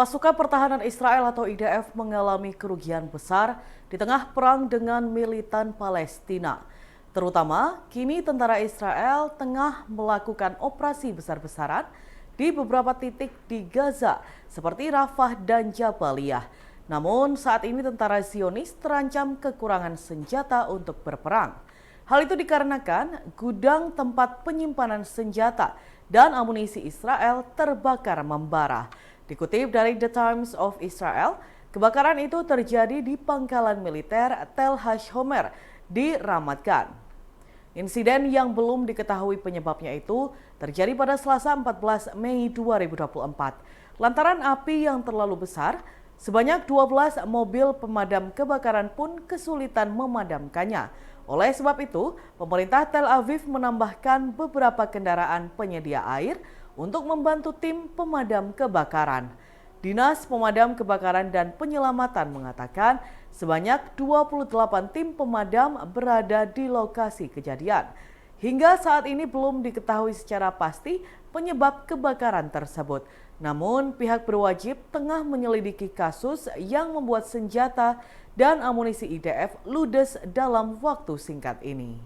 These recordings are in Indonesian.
Pasukan Pertahanan Israel atau IDF mengalami kerugian besar di tengah perang dengan militan Palestina. Terutama, kini tentara Israel tengah melakukan operasi besar-besaran di beberapa titik di Gaza, seperti Rafah dan Jabaliyah. Namun, saat ini tentara Zionis terancam kekurangan senjata untuk berperang. Hal itu dikarenakan gudang tempat penyimpanan senjata dan amunisi Israel terbakar membara. Dikutip dari The Times of Israel, kebakaran itu terjadi di pangkalan militer Tel Hashomer di Ramat Gan. Insiden yang belum diketahui penyebabnya itu terjadi pada Selasa 14 Mei 2024. Lantaran api yang terlalu besar, sebanyak 12 mobil pemadam kebakaran pun kesulitan memadamkannya. Oleh sebab itu, pemerintah Tel Aviv menambahkan beberapa kendaraan penyedia air untuk membantu tim pemadam kebakaran. Dinas Pemadam Kebakaran dan Penyelamatan mengatakan sebanyak 28 tim pemadam berada di lokasi kejadian. Hingga saat ini belum diketahui secara pasti penyebab kebakaran tersebut. Namun pihak berwajib tengah menyelidiki kasus yang membuat senjata dan amunisi IDF ludes dalam waktu singkat ini.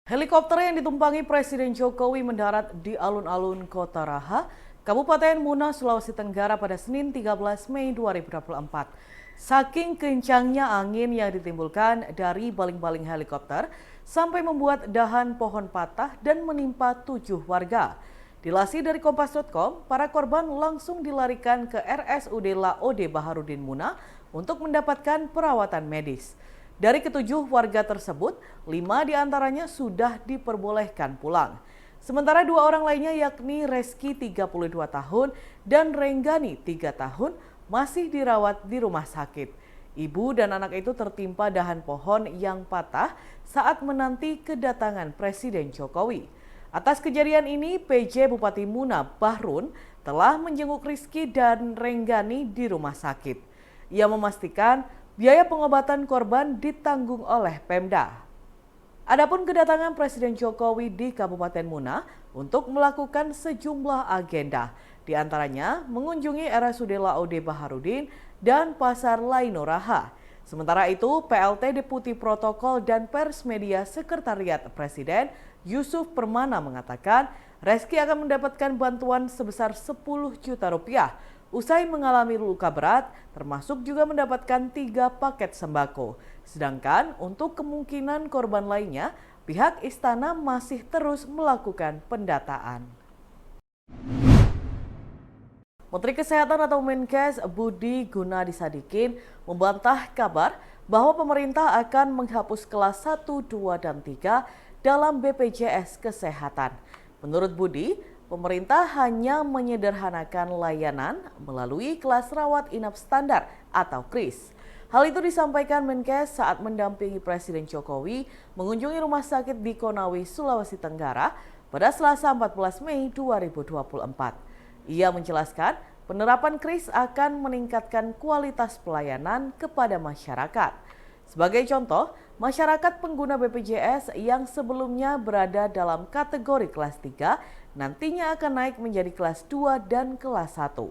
Helikopter yang ditumpangi Presiden Jokowi mendarat di alun-alun Kota Raha, Kabupaten Muna, Sulawesi Tenggara pada Senin 13 Mei 2024. Saking kencangnya angin yang ditimbulkan dari baling-baling helikopter sampai membuat dahan pohon patah dan menimpa 7 warga. Dilansir dari Kompas.com, para korban langsung dilarikan ke RSUD Laode Baharudin Muna untuk mendapatkan perawatan medis. Dari ketujuh warga tersebut, 5 diantaranya sudah diperbolehkan pulang. Sementara 2 orang lainnya yakni Reski 32 tahun dan Renggani 3 tahun masih dirawat di rumah sakit. Ibu dan anak itu tertimpa dahan pohon yang patah saat menanti kedatangan Presiden Jokowi. Atas kejadian ini, PJ Bupati Muna Bahrun telah menjenguk Rizky dan Renggani di rumah sakit. Ia memastikan biaya pengobatan korban ditanggung oleh Pemda. Adapun kedatangan Presiden Jokowi di Kabupaten Muna untuk melakukan sejumlah agenda, di antaranya mengunjungi RSUD Laode Baharudin dan Pasar Laino Raha. Sementara itu, PLT Deputi Protokol dan Pers Media Sekretariat Presiden Yusuf Permana mengatakan Reski akan mendapatkan bantuan sebesar 10 juta rupiah usai mengalami luka berat, termasuk juga mendapatkan 3 paket sembako. Sedangkan untuk kemungkinan korban lainnya, pihak istana masih terus melakukan pendataan. Menteri Kesehatan atau Menkes Budi Gunadisadikin membantah kabar bahwa pemerintah akan menghapus kelas 1, 2, dan 3 dalam BPJS Kesehatan. Menurut Budi, pemerintah hanya menyederhanakan layanan melalui kelas rawat inap standar atau KRIS. Hal itu disampaikan Menkes saat mendampingi Presiden Jokowi mengunjungi rumah sakit di Konawe, Sulawesi Tenggara pada Selasa 14 Mei 2024. Ia menjelaskan penerapan KRIS akan meningkatkan kualitas pelayanan kepada masyarakat. Sebagai contoh, masyarakat pengguna BPJS yang sebelumnya berada dalam kategori kelas 3 nantinya akan naik menjadi kelas 2 dan kelas 1.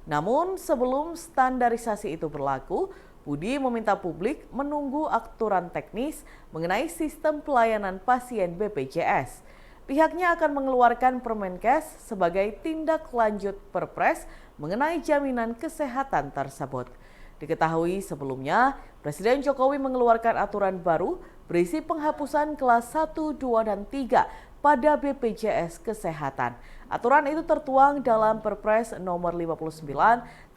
Namun sebelum standarisasi itu berlaku, Budi meminta publik menunggu aturan teknis mengenai sistem pelayanan pasien BPJS. Pihaknya akan mengeluarkan Permenkes sebagai tindak lanjut Perpres mengenai jaminan kesehatan tersebut. Diketahui sebelumnya, Presiden Jokowi mengeluarkan aturan baru berisi penghapusan kelas 1, 2, dan 3 pada BPJS Kesehatan. Aturan itu tertuang dalam Perpres nomor 59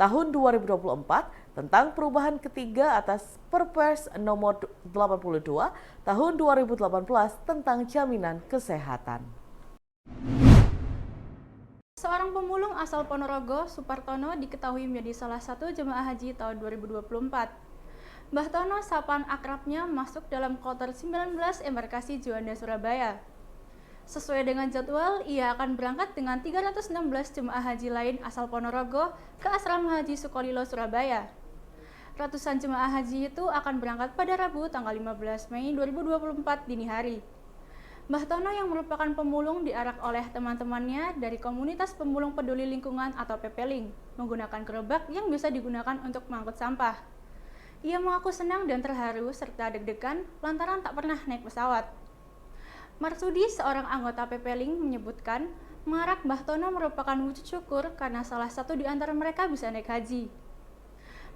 tahun 2024 tentang perubahan ketiga atas Perpres nomor 82 tahun 2018 tentang jaminan kesehatan. Seorang pemulung asal Ponorogo, Supartono, diketahui menjadi salah satu jemaah haji tahun 2024. Mbah Tono, sapaan akrabnya, masuk dalam kloter 19 embarkasi Juanda Surabaya. Sesuai dengan jadwal, ia akan berangkat dengan 316 jemaah haji lain asal Ponorogo ke Asrama Haji Sukolilo, Surabaya. Ratusan jemaah haji itu akan berangkat pada Rabu tanggal 15 Mei 2024 dini hari. Mbah Tono yang merupakan pemulung diarak oleh teman-temannya dari komunitas pemulung peduli lingkungan atau PPLING menggunakan gerobak yang bisa digunakan untuk mengangkut sampah. Ia mengaku senang dan terharu serta deg-degan lantaran tak pernah naik pesawat. Marsudi, seorang anggota PPLING, menyebutkan mengarak Mbah Tono merupakan wujud syukur karena salah satu di antara mereka bisa naik haji.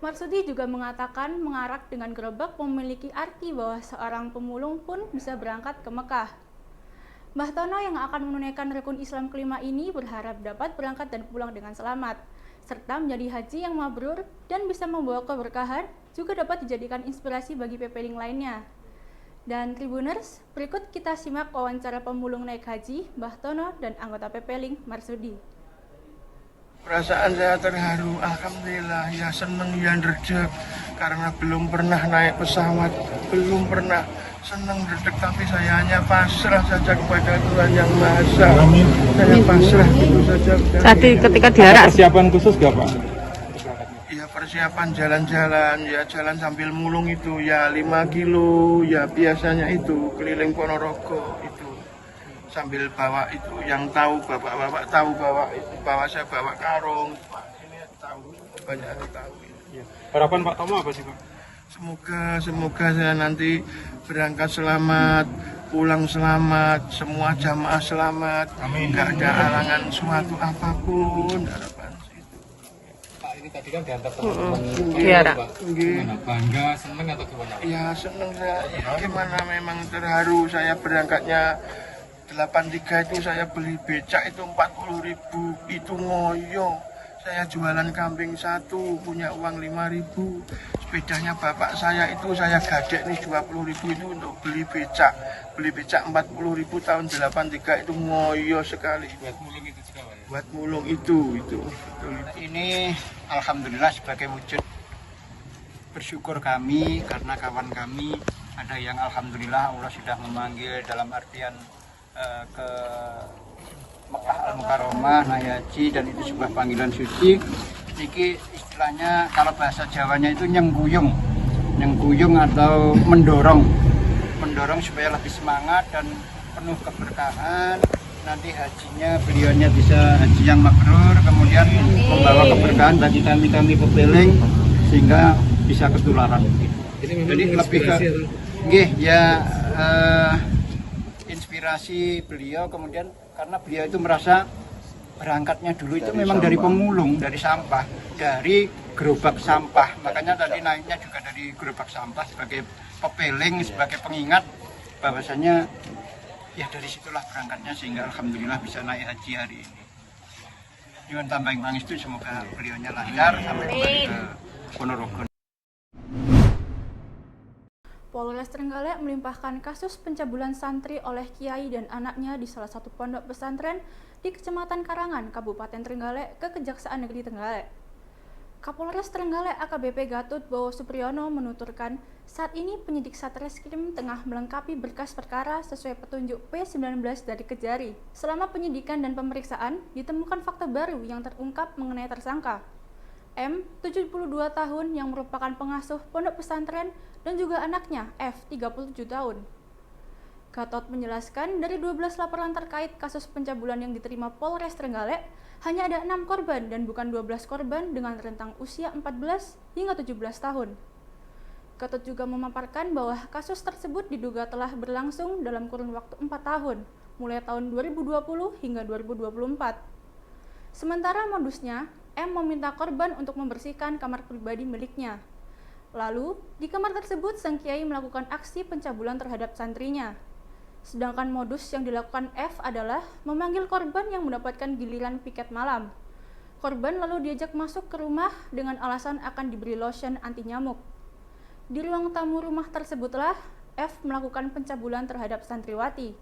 Marsudi juga mengatakan mengarak dengan gerobak memiliki arti bahwa seorang pemulung pun bisa berangkat ke Mekah. Mbah Tono yang akan menunaikan rukun Islam kelima ini berharap dapat berangkat dan pulang dengan selamat, serta menjadi haji yang mabrur dan bisa membawa keberkahan, juga dapat dijadikan inspirasi bagi PPLING lainnya. Dan Tribuners, berikut kita simak wawancara pemulung naik haji Mbah Tono dan anggota PPLING Marsudi. Perasaan saya terharu, alhamdulillah, ya seneng, ya redek, karena belum pernah naik pesawat, belum pernah seneng redek, tapi saya hanya pasrah saja kepada Tuhan Yang Maha Esa. Saya pasrah itu saja. Tadi ketika diarak persiapan khusus gak Pak? Ya persiapan jalan-jalan, ya jalan sambil mulung itu, ya 5 kilo, ya biasanya itu keliling Ponorogo itu. Sambil bawa itu, yang tahu bapak-bapak tahu bawa saya bawa karung, ini tahu, banyak yang tahu. Harapan Pak Tomo apa sih Pak? Semoga saya nanti berangkat selamat, pulang selamat, semua jamaah selamat, nggak ada halangan suatu apapun. Harapan itu. Pak, ini tadi kan diantar teman-teman diarak. gimana? Bangga, seneng atau gimana? Ya seneng saya, gimana memang terharu saya berangkatnya 83 itu saya beli becak itu 40.000, itu ngoyo. Saya jualan kambing 1, punya uang 5.000. Sepedanya bapak saya itu saya gadek nih 20.000 itu untuk beli becak. Beli becak 40.000 tahun 83 itu ngoyo sekali. Buat mulung itu juga Pak ya? Buat mulung itu. Betul. Ini alhamdulillah sebagai wujud bersyukur kami karena kawan kami ada yang alhamdulillah Allah sudah memanggil dalam artian ke Mekah Al-Mukarramah naik haji, dan itu sebuah panggilan suci. Ini istilahnya kalau bahasa Jawanya itu nyengguyung atau mendorong supaya lebih semangat dan penuh keberkahan. Nanti hajinya beliaunya bisa haji yang mabrur, kemudian membawa keberkahan bagi kami PPLING sehingga bisa ketularan. Jadi lebih ke inspirasi beliau, kemudian karena beliau itu merasa berangkatnya dulu itu memang dari pemulung, dari sampah, dari gerobak sampah. Makanya tadi naiknya juga dari gerobak sampah sebagai PPLING, sebagai pengingat bahwasanya ya dari situlah berangkatnya sehingga alhamdulillah bisa naik haji hari ini. Dengan tambahin pangestu semoga beliaunya lancar sampai kembali ke Ponorogo. Polres Trenggalek melimpahkan kasus pencabulan santri oleh kiai dan anaknya di salah satu pondok pesantren di Kecamatan Karangan, Kabupaten Trenggalek ke Kejaksaan Negeri Trenggalek. Kapolres Trenggalek AKBP Gatut Bowo Supriyono menuturkan saat ini penyidik Satreskrim tengah melengkapi berkas perkara sesuai petunjuk P19 dari Kejari. Selama penyidikan dan pemeriksaan, ditemukan fakta baru yang terungkap mengenai tersangka M, 72 tahun yang merupakan pengasuh pondok pesantren, dan juga anaknya F, 37 tahun. Gatot menjelaskan dari 12 laporan terkait kasus pencabulan yang diterima Polres Trenggalek, hanya ada 6 korban dan bukan 12 korban dengan rentang usia 14 hingga 17 tahun. Gatot juga memaparkan bahwa kasus tersebut diduga telah berlangsung dalam kurun waktu 4 tahun, mulai tahun 2020 hingga 2024. Sementara modusnya, M meminta korban untuk membersihkan kamar pribadi miliknya. Lalu, di kamar tersebut sang kiai melakukan aksi pencabulan terhadap santrinya. Sedangkan modus yang dilakukan F adalah memanggil korban yang mendapatkan giliran piket malam. Korban lalu diajak masuk ke rumah dengan alasan akan diberi lotion anti nyamuk. Di ruang tamu rumah tersebutlah F melakukan pencabulan terhadap santriwati.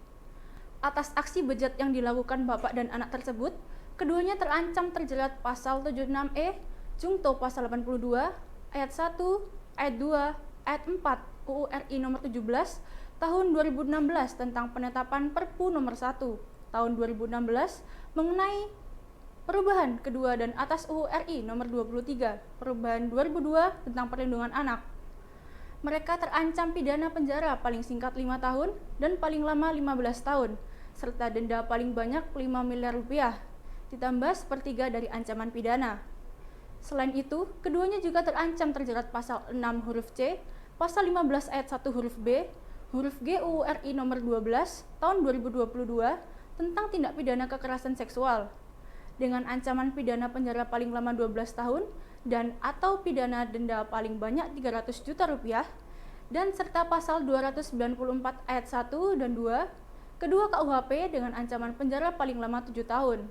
Atas aksi bejat yang dilakukan bapak dan anak tersebut, keduanya terancam terjerat pasal 76E, Jungto pasal 82, ayat 1, ayat 2, ayat 4 UU RI nomor 17 tahun 2016 tentang penetapan Perpu nomor 1 tahun 2016 mengenai perubahan kedua dan atas UU RI nomor 23 perubahan 2002 tentang perlindungan anak. Mereka terancam pidana penjara paling singkat 5 tahun dan paling lama 15 tahun, serta denda paling banyak 5 miliar rupiah, ditambah sepertiga dari ancaman pidana. Selain itu, keduanya juga terancam terjerat pasal 6 huruf C, pasal 15 ayat 1 huruf B, huruf G UU RI nomor 12 tahun 2022 tentang tindak pidana kekerasan seksual, dengan ancaman pidana penjara paling lama 12 tahun dan atau pidana denda paling banyak 300 juta rupiah, dan serta pasal 294 ayat 1 dan 2 kedua KUHP dengan ancaman penjara paling lama 7 tahun.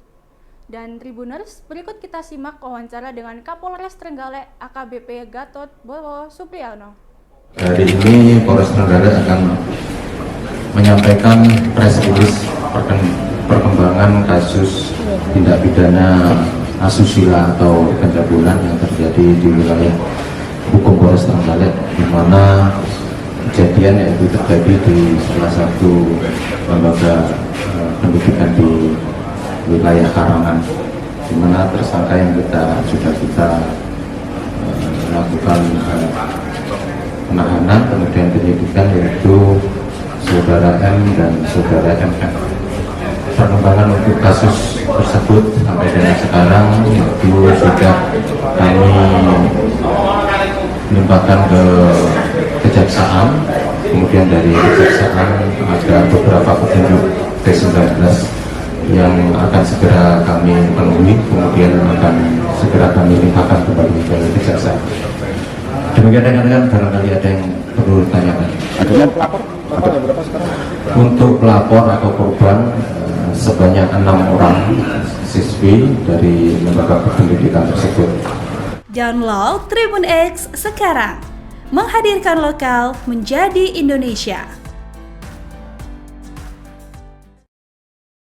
Dan Tribuners, berikut kita simak wawancara dengan Kapolres Trenggalek AKBP Gatot Bowo Supriyono. Hari ini Polres Trenggalek akan menyampaikan press release perkembangan kasus tindak pidana asusila atau pencabulan yang terjadi di wilayah hukum Polres Trenggalek, di mana kejadian yaitu terjadi di salah satu lembaga pendidikan di wilayah Karangan, di mana tersangka yang sudah kita lakukan penahanan kemudian penyidikan yaitu saudara M dan saudara MF. Perkembangan untuk kasus tersebut sampai dengan sekarang itu sudah kami limpahkan ke kejaksaan, kemudian dari kejaksaan ada beberapa petunjuk T19 yang akan segera kami penuhi, kemudian akan segera kami limpahkan kembali ke kejaksaan. Demikian rekan-rekan, barangkali ada yang perlu ditanyakan. Adanya pelapor ada berapa sekarang? Untuk pelapor atau korban sebanyak 6 orang siswi dari lembaga pendidikan tersebut. Download Tribun X sekarang, menghadirkan lokal menjadi Indonesia.